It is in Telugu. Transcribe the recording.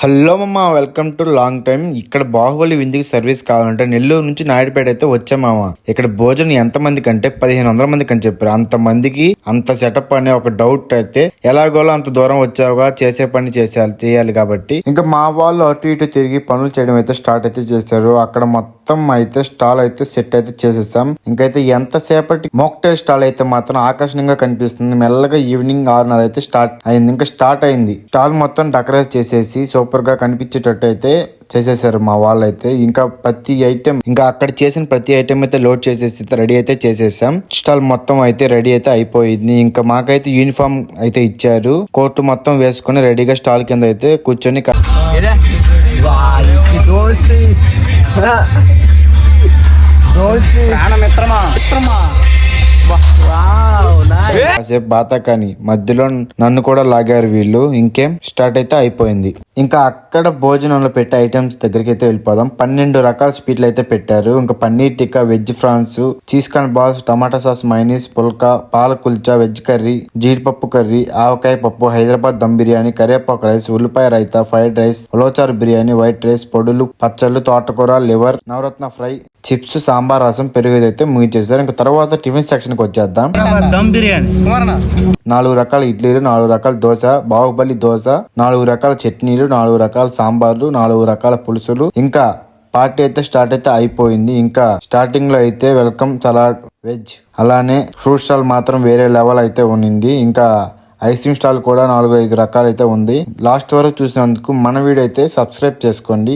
హలో మామ, వెల్కమ్ టు లాంగ్ టైమ్. ఇక్కడ బాహుబలి విందుకి సర్వీస్ కావాలంటే నెల్లూరు నుంచి నాయుడుపేట అయితే వచ్చామామ. ఇక్కడ భోజనం ఎంత మందికి అంటే 1500 మందికి అని చెప్పారు. అంత మందికి అంత సెటప్ అనే ఒక డౌట్ అయితే, ఎలాగోలా అంత దూరం వచ్చావుగా, చేసే పని చేయాలి కాబట్టి ఇంకా మా వాళ్ళు అటు ఇటు తిరిగి పనులు చేయడం అయితే స్టార్ట్ అయితే చేశారు. అక్కడ మొత్తం అయితే స్టాల్ అయితే సెట్ అయితే చేసేసాం. ఇంకైతే ఎంతసేపటి మోక్టైల్ స్టాల్ అయితే మాత్రం ఆకర్షణీయంగా కనిపిస్తుంది. మెల్లగా ఈవినింగ్ 6:30 అయితే స్టార్ట్ అయింది. ఇంకా స్టార్ట్ అయింది. స్టాల్ మొత్తం డెకరేట్ చేసేసి సూపర్ గా కనిపించేటట్టు అయితే చేసేసారు మా వాళ్ళైతే. ఇంకా ప్రతి ఐటెం, ఇంకా అక్కడ చేసిన ప్రతి ఐటెం అయితే లోడ్ చేసేసి రెడీ అయితే చేసేసాం. స్టాల్ మొత్తం అయితే రెడీ అయితే అయిపోయింది. ఇంకా మాకైతే యూనిఫామ్ అయితే ఇచ్చారు. కోర్టు మొత్తం వేసుకుని రెడీగా స్టాల్ కింద అయితే కూర్చొని కాసేపు బాతాకాని మధ్యలో నన్ను కూడా లాగారు వీళ్ళు. ఇంకేం స్టార్ట్ అయితే అయిపోయింది. ఇంకా అక్కడ భోజనంలో పెట్టే ఐటమ్స్ దగ్గరికి అయితే వెళ్ళిపోదాం. 12 రకాల స్వీట్లు అయితే పెట్టారు. ఇంకా పన్నీర్ టిక్కా, వెజ్ ఫ్రాన్స్, చీజ్ కార్న్ బాల్స్, టమాటా సాస్, మైనీస్, పుల్కా, పాల కుల్చా, వెజ్ కర్రీ, జీడిపప్పు కర్రీ, ఆవకాయ పప్పు, హైదరాబాద్ దమ్ బిర్యానీ, కరివేపాకు రైస్, ఉల్లిపాయ రైతా, ఫ్రైడ్ రైస్, ఉలవచారు బిర్యానీ, వైట్ రైస్, పొడులు, పచ్చళ్ళు, తోటకూర, లివర్, నవరత్న ఫ్రై, చిప్స్, సాంబార్, రసం, పెరుగు అయితే ముగించేసారు. ఇంకా తర్వాత టిఫిన్ సెక్షన్ కి వచ్చేద్దాం. దమ్ బిర్యానీ 4 రకాల ఇడ్లీలు, 4 రకాల దోశ, బాహుబలి దోశ, 4 రకాల చట్నీలు, 4 రకాల సాంబార్లు, 4 రకాల పులుసులు. ఇంకా పార్టీ అయితే స్టార్ట్ అయితే అయిపోయింది. ఇంకా స్టార్టింగ్ లో అయితే వెల్కమ్ సలాడ్, వెజ్, అలానే ఫ్రూట్ స్టాల్ మాత్రం వేరే లెవెల్ అయితే ఉన్నింది. ఇంకా ఐస్ క్రీమ్ స్టాల్ కూడా 4-5 రకాలు అయితే ఉంది. లాస్ట్ వరకు చూసినందుకు మన వీడియో అయితే సబ్స్క్రైబ్ చేసుకోండి.